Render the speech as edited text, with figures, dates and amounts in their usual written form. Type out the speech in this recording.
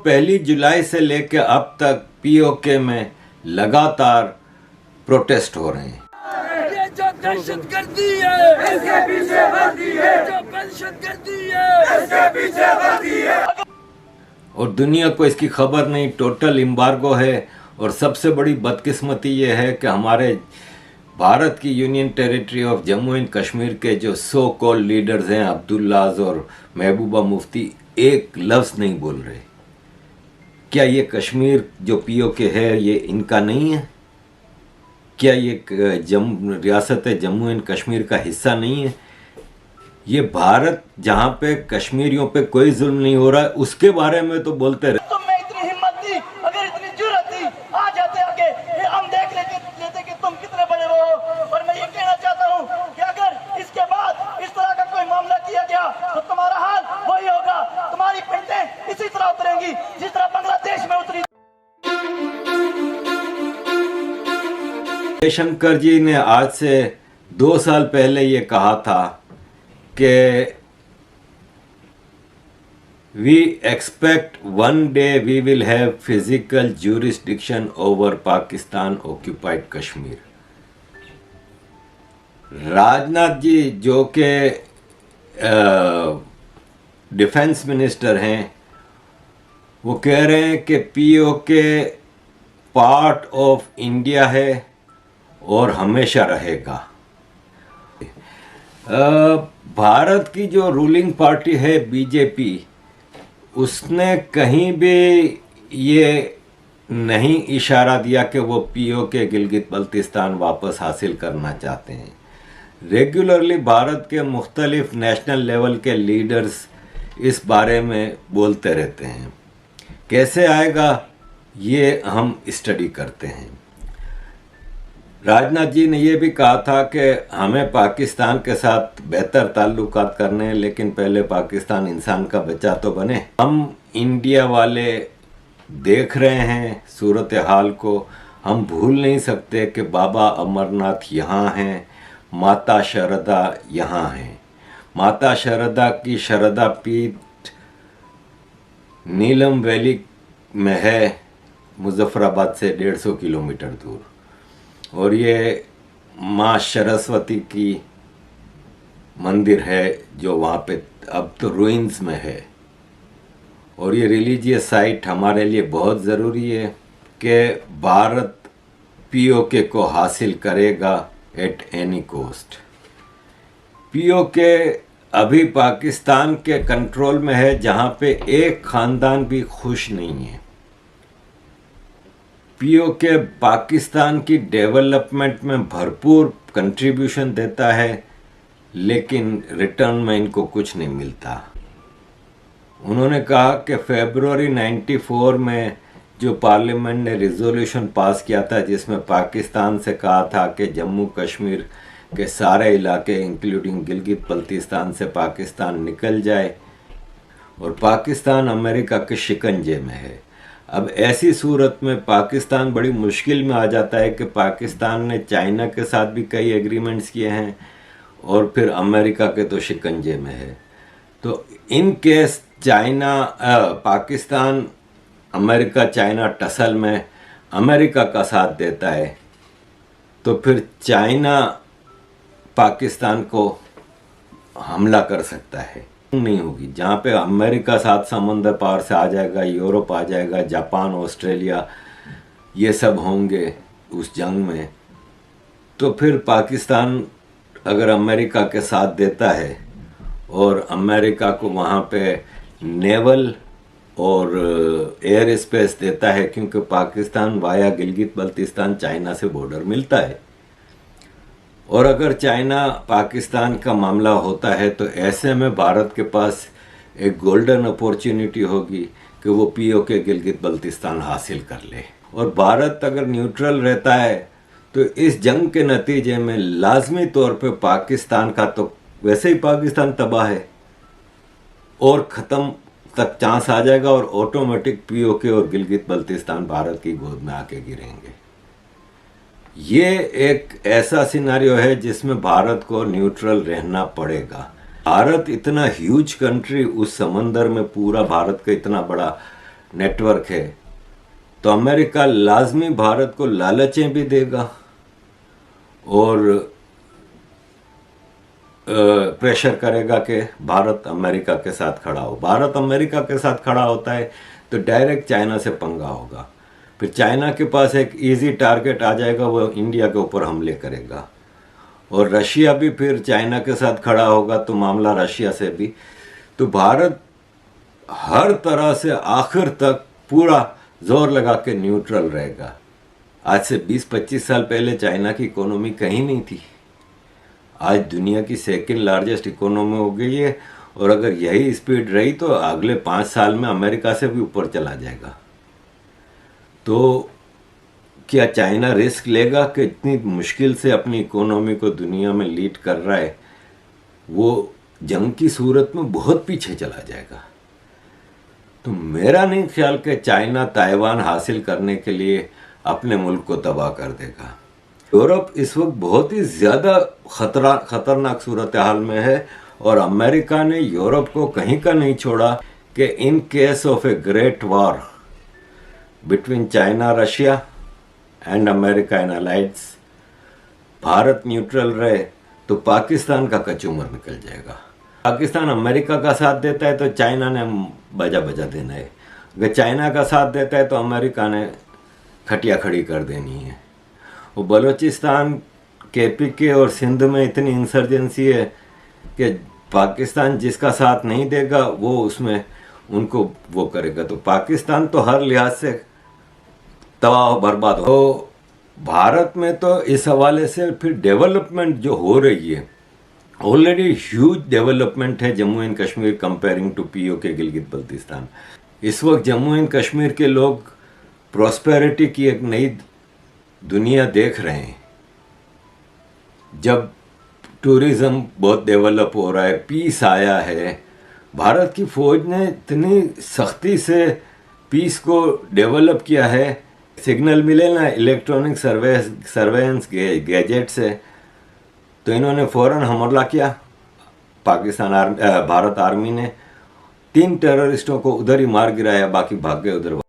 पहली जुलाई से लेकर अब तक पीओके में लगातार प्रोटेस्ट हो रहे हैं। ये जो दहशतगर्दी है इसके पीछे वर्दी है, जो दहशतगर्दी है इसके पीछे वर्दी है। और दुनिया को इसकी खबर नहीं, टोटल एम्बार्गो है। और सबसे बड़ी बदकिस्मती ये है कि हमारे भारत की union territory of Jammu and Kashmir के जो सो कॉल्ड लीडर्स हैं अब्दुल्लाज और महबूबा मुफ्ती एक लफ्ज़ नहीं बोल रहे। क्या ये कश्मीर जो पीओके है ये इनका नहीं है? क्या ये रियासत जम्मू एंड कश्मीर का हिस्सा नहीं है? ये भारत जहाँ पे कश्मीरियों पे कोई जुल्म नहीं हो रहा है उसके बारे में तो बोलते रहे। तुम में इतनी हिम्मत थी, अगर इतनी जुर्रत थी, आ जाते आगे, हम देख लेते कि तुम कितने बड़े हो। और मैं ये कहना चाहता हूँ कि अगर इसके बाद इस तरह का कोई मामला किया गया तो तुम्हारा हाल वही होगा, तुम्हारी पेंटें इसी तरह उतरेंगी जिस तरह बांग्लादेश में उतरी। जयशंकर जी ने आज से 2 साल पहले ये कहा था कि we expect one day we will have physical jurisdiction over Pakistan occupied Kashmir. Rajnath ji जो कि डिफेंस मिनिस्टर हैं वो कह रहे हैं कि पीओके पार्ट ऑफ इंडिया है और हमेशा रहेगा। भारत की जो रूलिंग पार्टी है बीजेपी, उसने कहीं भी ये नहीं इशारा दिया कि वो पीओके गिलगित बल्तिस्तान वापस हासिल करना चाहते हैं। रेगुलरली भारत के मुख्तलिफ नेशनल लेवल के लीडर्स इस बारे में बोलते रहते हैं। कैसे आएगा ये हम स्टडी करते हैं। राजनाथ जी ने यह भी कहा था कि हमें पाकिस्तान के साथ बेहतर ताल्लुकात करने हैं, लेकिन पहले पाकिस्तान इंसान का बच्चा तो बने। हम इंडिया वाले देख रहे हैं सूरत हाल को, हम भूल नहीं सकते कि बाबा अमरनाथ यहाँ हैं, माता शारदा यहाँ हैं। माता शारदा की शारदा पीठ नीलम वैली में है, मुजफ्फराबाद से 150 किलोमीटर दूर। और ये माँ सरस्वती की मंदिर है जो वहाँ पे अब तो रुइंस में है। और ये रिलीजियस साइट हमारे लिए बहुत ज़रूरी है कि भारत पीओके को हासिल करेगा एट एनी कॉस्ट। पीओके अभी पाकिस्तान के कंट्रोल में है, जहाँ पे एक ख़ानदान भी खुश नहीं है। पीओके पाकिस्तान की डेवलपमेंट में भरपूर कंट्रीब्यूशन देता है, लेकिन रिटर्न में इनको कुछ नहीं मिलता। उन्होंने कहा कि फरवरी 94 में जो पार्लियामेंट ने रिजोल्यूशन पास किया था जिसमें पाकिस्तान से कहा था कि जम्मू कश्मीर के सारे इलाके इंक्लूडिंग गिलगित बल्तिस्तान से पाकिस्तान निकल जाए, और पाकिस्तान अमेरिका के शिकंजे में है। अब ऐसी सूरत में पाकिस्तान बड़ी मुश्किल में आ जाता है कि पाकिस्तान ने चाइना के साथ भी कई एग्रीमेंट्स किए हैं और फिर अमेरिका के तो शिकंजे में है। तो in case Pakistan America China tussle में अमेरिका का साथ देता है, तो फिर चाइना पाकिस्तान को हमला कर सकता है। नहीं होगी जहाँ पे अमेरिका सात समंदर पार से आ जाएगा, यूरोप आ जाएगा, जापान, ऑस्ट्रेलिया ये सब होंगे उस जंग में। तो फिर पाकिस्तान अगर अमेरिका के साथ देता है और अमेरिका को वहाँ पे नेवल और एयर स्पेस देता है, क्योंकि पाकिस्तान वाया गिलगित बल्तिस्तान चाइना से बॉर्डर मिलता है, और अगर चाइना पाकिस्तान का मामला होता है तो ऐसे में भारत के पास एक गोल्डन अपॉर्चुनिटी होगी कि वो पीओके गिलगित बल्तिस्तान हासिल कर ले। और भारत अगर न्यूट्रल रहता है तो इस जंग के नतीजे में लाजमी तौर पे पाकिस्तान का, तो वैसे ही पाकिस्तान तबाह है और ख़त्म तक चांस आ जाएगा और ऑटोमेटिक पीओके और गिलगित बल्तिस्तान भारत की गोद में आके गिरेंगे। ये एक ऐसा सिनारियो है जिसमें भारत को न्यूट्रल रहना पड़ेगा। भारत इतना ह्यूज कंट्री, उस समंदर में पूरा भारत का इतना बड़ा नेटवर्क है, तो अमेरिका लाजमी भारत को लालचें भी देगा और प्रेशर करेगा कि भारत अमेरिका के साथ खड़ा हो। भारत अमेरिका के साथ खड़ा होता है तो डायरेक्ट चाइना से पंगा होगा, फिर चाइना के पास एक इजी टारगेट आ जाएगा, वो इंडिया के ऊपर हमले करेगा। और रशिया भी फिर चाइना के साथ खड़ा होगा तो मामला रशिया से भी। तो भारत हर तरह से आखिर तक पूरा जोर लगा के न्यूट्रल रहेगा। आज से 20-25 साल पहले चाइना की इकोनॉमी कहीं नहीं थी, आज दुनिया की सेकंड लार्जेस्ट इकोनॉमी हो गई है और अगर यही स्पीड रही तो अगले 5 साल में अमेरिका से भी ऊपर चला जाएगा। तो क्या चाइना रिस्क लेगा कि इतनी मुश्किल से अपनी इकोनॉमी को दुनिया में लीड कर रहा है, वो जंग की सूरत में बहुत पीछे चला जाएगा? तो मेरा नहीं ख्याल कि चाइना ताइवान हासिल करने के लिए अपने मुल्क को तबाह कर देगा। यूरोप इस वक्त बहुत ही ज़्यादा खतरनाक सूरत हाल में है और अमेरिका ने यूरोप को कहीं का नहीं छोड़ा कि in case of a great war between China Russia and America and allies, Bharat neutral रहे तो पाकिस्तान का कचूमर निकल जाएगा। पाकिस्तान अमेरिका का साथ देता है तो चाइना ने बजा देना है, अगर चाइना का साथ देता है तो अमेरिका ने खटिया खड़ी कर देनी है। वो बलूचिस्तान, KPK और सिंध में इतनी इंसर्जेंसी है कि पाकिस्तान जिसका साथ नहीं देगा वो उसमें उनको वो करेगा। तो पाकिस्तान तो हर लिहाज से तबाह बर्बाद हो। तो भारत में तो इस हवाले से फिर डेवलपमेंट जो हो रही है, ऑलरेडी ह्यूज डेवलपमेंट है Jammu and Kashmir comparing to POK Gilgit Baltistan. इस वक्त जम्मू एंड कश्मीर के लोग प्रॉस्पेरिटी की एक नई दुनिया देख रहे हैं। जब टूरिज़्म बहुत डेवलप हो रहा है, पीस आया है, भारत की फ़ौज ने इतनी सख्ती से पीस को डेवलप किया है, सिग्नल मिले ना इलेक्ट्रॉनिक सर्वेलेंस गैजेट से, तो इन्होंने फ़ौरन हमला किया। भारत आर्मी ने 3 टेररिस्टों को उधर ही मार गिराया, बाकी भाग गए उधर।